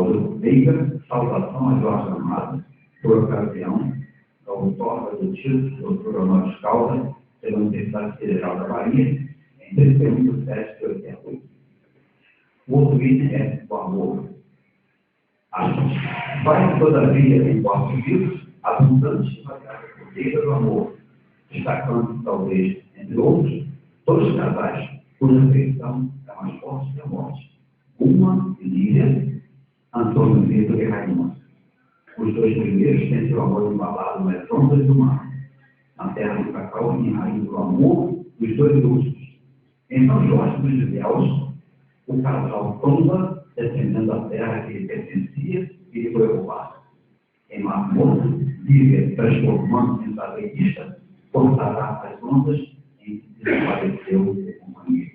Cláudio Veiga, saudação a Jorge Amado, por ocasião da outorga do título de doutor honoris causa pela Universidade Federal da Bahia, em 31 de 7 de 88. O outro item é o amor. Vai, todavia, em quatro livros, abundante e variada poder do amor, destacando, talvez, entre outros, dois casais cuja afeição é mais forte que a morte. Uma e Lília, Antônio Vitor e Raimundo. Os dois primeiros têm seu amor embalado nas ondas do mar. Na terra do cacau e rainha do amor, os dois últimos. Em São Jorge dos Ilhéus, o casal tomba, defendendo a terra que lhe pertencia e lhe foi roubada. Em Mar Morto, Lília, transformando-se em saberista, cortará as ondas em que desapareceu o companheiro.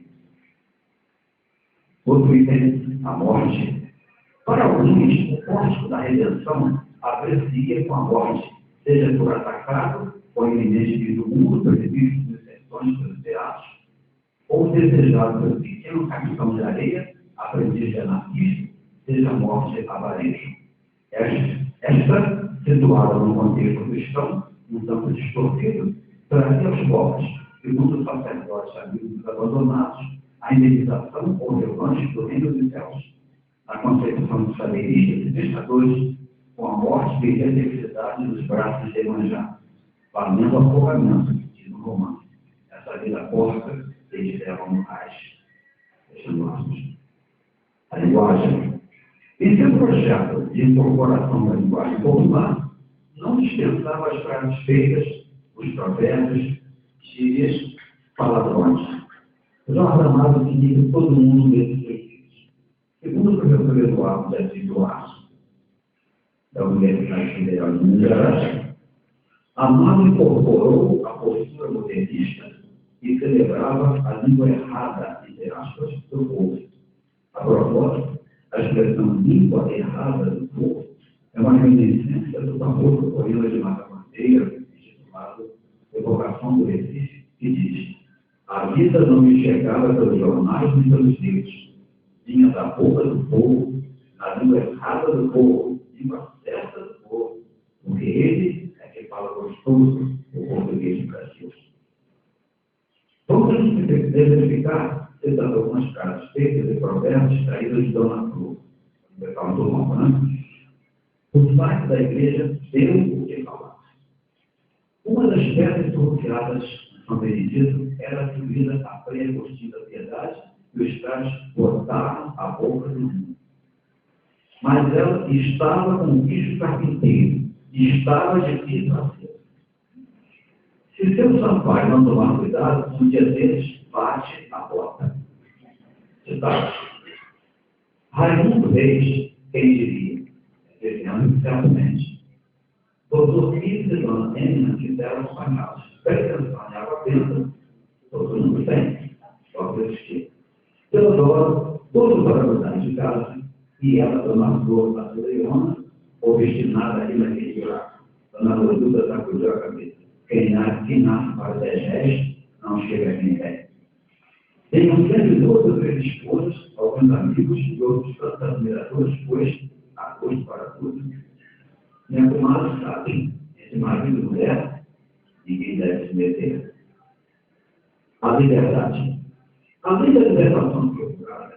Outro item, a morte. Para alguns, o posto da redenção aprecia com a morte, seja por atacado ou iminente fim do mundo, previsto nos sertões pelos teatros, ou desejado pelo pequeno capitão de areia, aprendiz de anarquista, seja a morte a varejo. Esta, situada no contexto cristão, um tanto distorcido, trazia aos pobres, segundo os sacerdotes amigos dos abandonados, a indenização ou revanche do reino dos céus. Na concepção dos sabeiristas e pescadores, com a morte veio a necessidade dos braços de manjar, valendo afogamento, diz no romance. Essa vida porca, eles levam no cais. Fechando aspas. A linguagem. Em seu projeto de incorporação da linguagem popular, não dispensava as frases feitas, os provérbios, gírias, palavrões. Jorge Amado queria que todo mundo lesse seus livros. Segundo o professor Eduardo de Assis Duarte, da Universidade Federal de Minas Gerais, Amado incorporou a postura modernista e celebrava a língua errada, entre aspas, do povo. A propósito, a expressão língua errada do povo é uma reminiscência do famoso poema de Mata Monteiro, intitulado Evocação do Recife, que diz: a vida não me chegava pelos jornais nem pelos livros. Vinha da boca do povo, na língua errada do povo, língua certa do povo, porque ele é que fala gostoso o português do Brasil. Vamos exemplificar, citando algumas frases feitas e provérbios extraídos de Dona Flor, do Lobo, né? O site da igreja deu o que falar. Uma das pedras pronunciadas em São Benedito era atribuída à Freia Agostinho da Piedade, e os caras botaram a boca do mundo. Mas ela estava com o bicho carpinteiro, e estava de piso a cima. Se seu Sampaio não tomar cuidado, um dia deles bate a porta. Citado. Raimundo Reis, quem diria, desenhando certamente. Doutor Cris e Dona Êmina fizeram sonhados. Pega sonhava apenas, todo mundo tem, só que existir. Teodoro, todo para mudar de casa, e ela, Dona Flor, a Leona, obstinada ali naquele buraco. Dona Loduda sacudiu a cabeça. Quem nasce para 10 réis, não chega a ninguém. Tenho 112 três esposas, alguns amigos e outros tantos admiradores, pois, há gosto para tudo. Minha comadre sabe, entre marido e mulher, ninguém deve se meter. A liberdade. Além da libertação procurada,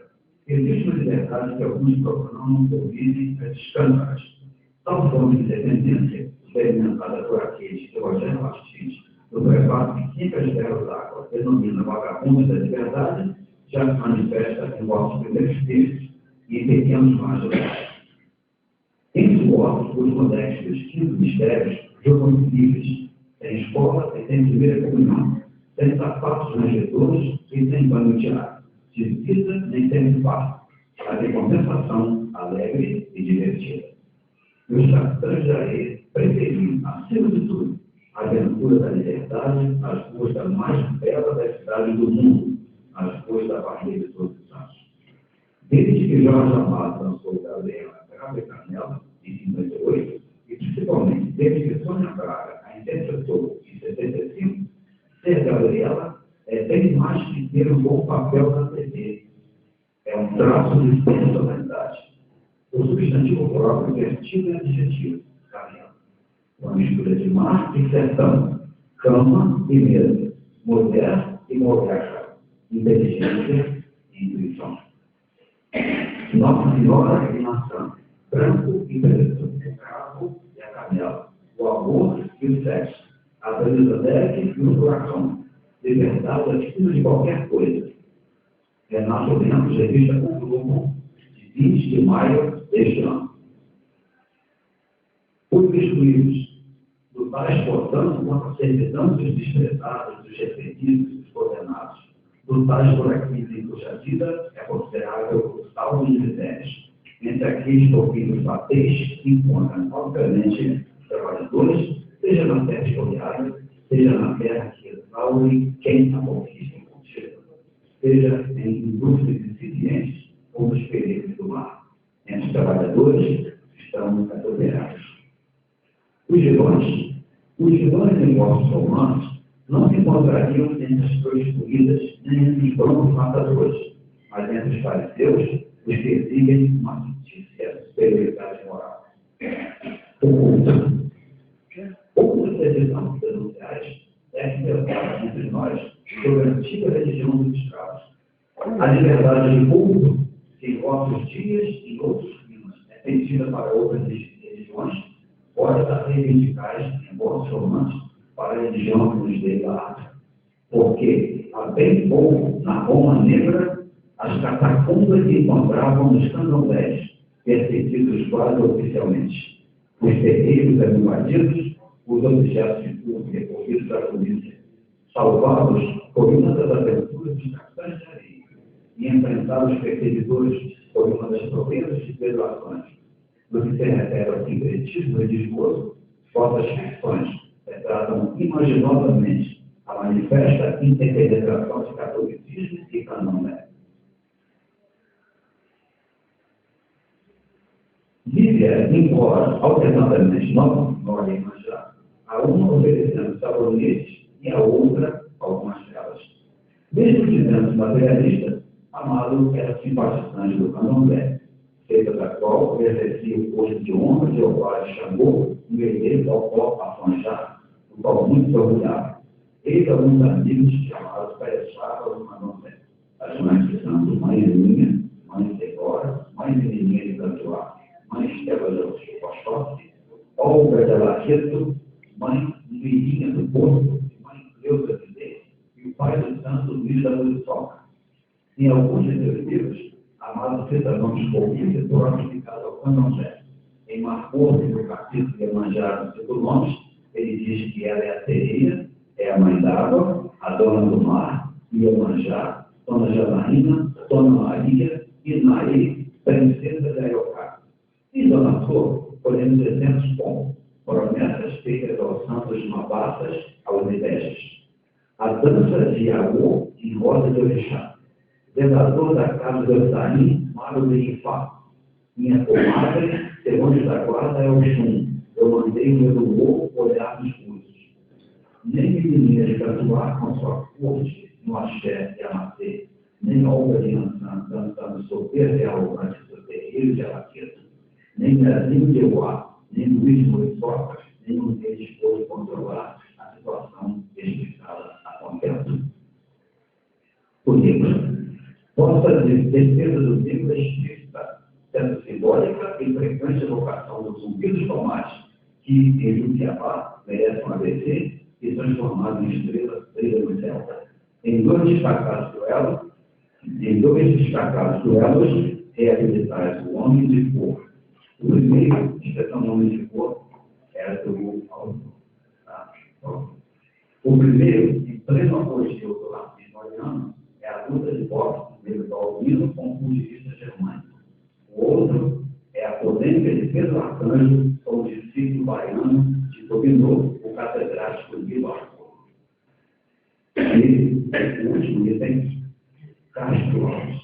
existe uma liberdade que alguns procuram não convivem as escândalos. Tal forma de dependência, experimentada por aqueles que Rogério Martins, no preparo que 5 esferas d'água denomina vagabundo da liberdade, já se manifesta em vossos primeiros textos e em pequenos marginais. Em suor, os modestos 15 mistérios jogam livres, sem escola e sem primeira comunhão, sem sapatos rangedores e sem banho diário, de vida nem sem parto, a de compensação alegre e divertida. E os capitães de areia preferiam, acima de tudo, a aventura da liberdade às ruas da mais bela da cidade do mundo, às ruas da Bahia de Todos os Santos. Desde que Jorge Amado lançou Gabriela Cravo e Canela, em 58, e principalmente desde que Sônia Braga a interpretou em 75, ser Gabriela é bem mais que ter um bom papel na TV. É um traço de personalidade. O substantivo próprio, vertido e adjetivo, caminhando. Uma mistura de mar e sertão, cama e mesa, mulher e moderna, inteligência e intuição. Nossa Senhora e maçã, branco e preto, o carro e a camela, o amor e o sexo, a Elizabeth e o furacão, liberdade atitude de qualquer coisa. Renato Lemos, revista O Grupo, de 20 de maio deste ano. Os biscoitos, do tais, portanto, contra a servidão dos desprezados, dos reprimidos, dos condenados, do tais por aqui cuja vida é considerável o salvo de misérias. Entre aqueles pouquinhos bateis que encontram, obviamente, os trabalhadores, seja na terra espoliada, seja na terra que exaure quem a conquista e conquista, seja em indústrias incipientes ou nos perigos do mar. Entre os trabalhadores estão as operários. Os vilões em vossos romanos não se encontrariam entre as prostituídas nem entre os brancos matadores, mas entre os fariseus, os que exigem uma superioridade moral. Outras decisões denunciais devem ser entre nós sobre a antiga religião dos escravos. A liberdade de culto, que em vossos dias e outros climas é pedida para outras religiões, pode estar reivindicais em vossos romanos para a religião que nos dê a arte. Porque há bem pouco na Roma Negra, as catacumbas que encontravam nos candomblés, perseguidos quase oficialmente. Os terreiros eram invadidos, os objetos de culto recolhidos da polícia. Salvados por uma das aventuras dos capitães de areia e enfrentar os perseguidores por uma das proezas de perdoações. No que se refere ao sincretismo religioso, vossas ficções retratam imaginosamente a manifesta interpenetração de catolicismo e candomblé. Lívia implora alternadamente Nora e Manjá, a uma oferecendo sabonetes e a outra algumas delas. Mesmo dizendo materialista, Amado era simpatizante do candomblé, feita da qual exercia o posto de honra de ao qual chamou um herdeiro ao qual Afonjá, do qual muito se orgulhava. Eis alguns amigos chamados Pereçava do candomblé. As mães de santo, mãe Elinha, mãe Segora, mãe Menininha de Cantuá, mãe Estela de Pochote, Olga de Alaqueto, mãe Mirinha do Porto, mãe Cleusa de Deus, e o pai do santo Luís da Luriçoca. Em alguns de seus livros, Amado cita nomes comuns pronosticados ao candomblé. Em Marcos, no capítulo de Iemanjá, no segundo nome, ele diz que ela é a sereia, é a mãe d'água, a dona do mar, Iemanjá, Dona Janaína, Dona Maria e Naí, princesa de Aiocá. E Dona Flor, podemos exemplos como promessas feitas aos santos mabassas, aos idestes. A dança de Iaô em roda de orixá. Zelador da casa de Osarim, Mário de Ifá. Minha comadre, segundo da guarda, é o Xum. Eu mandei o meu humor olhar nos cursos. Nem menininha de Cantuá com sua corte no axé e amacê, nem Olga de Ançã dançando solteira e arrogante do terreiro de Alaqueto, nem Brasil de Euá, nem Luiz de Moriçoca, nenhum deles pôde controlar a situação explicada a contento. O livro. Vossa defesa do livro é explícita, sendo simbólica e frequente evocação dos zumbidos tomates, que, em Jutiapá, merecem um ABC e transformados em estrelas no céu. Em dois destacados duelos, reabilitais o Homem de Cor. O primeiro, expressão Homem de Cor, era do autor. O primeiro, em pleno apogeu do racismo ariano, é a luta de boxe no meio do Albino com o pugilista germânico. O outro é a polêmica de Pedro Arcanjo com o discípulo baiano que dominou o catedrático Nilo Arco. E o último item, Castro Alves.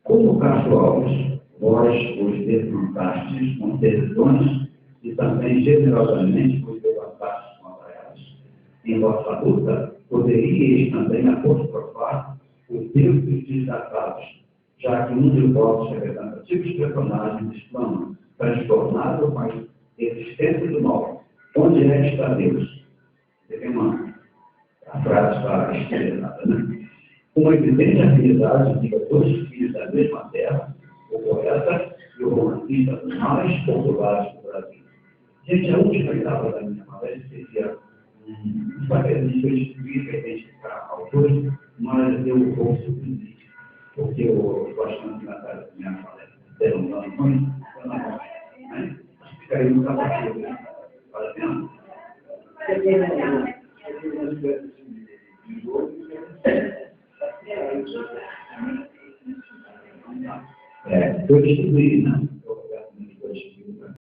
Como Castro Alves, vós os defrontastes com decisões e também generosamente vos levantastes contra elas. Em vossa luta, poderíeis também apostrofar os deuses desatados, já que um dos votos representativos personagens exclama, transtornado com a existência do mal, onde é que está Deus? A frase está estilizada, né? Uma evidente afinidade indica dois filhos da mesma terra, o poeta e o romancista mais populares do Brasil. Gente, a última etapa da minha palestra seria um papelinho que eu escrevi para identificar autores, mas eu vou suprimir, porque eu gosto muito da minha palestra. Derrubando muito, eu não gosto. Né? Ficaria muito capacito. Vale a pena? Eu distribuí, né?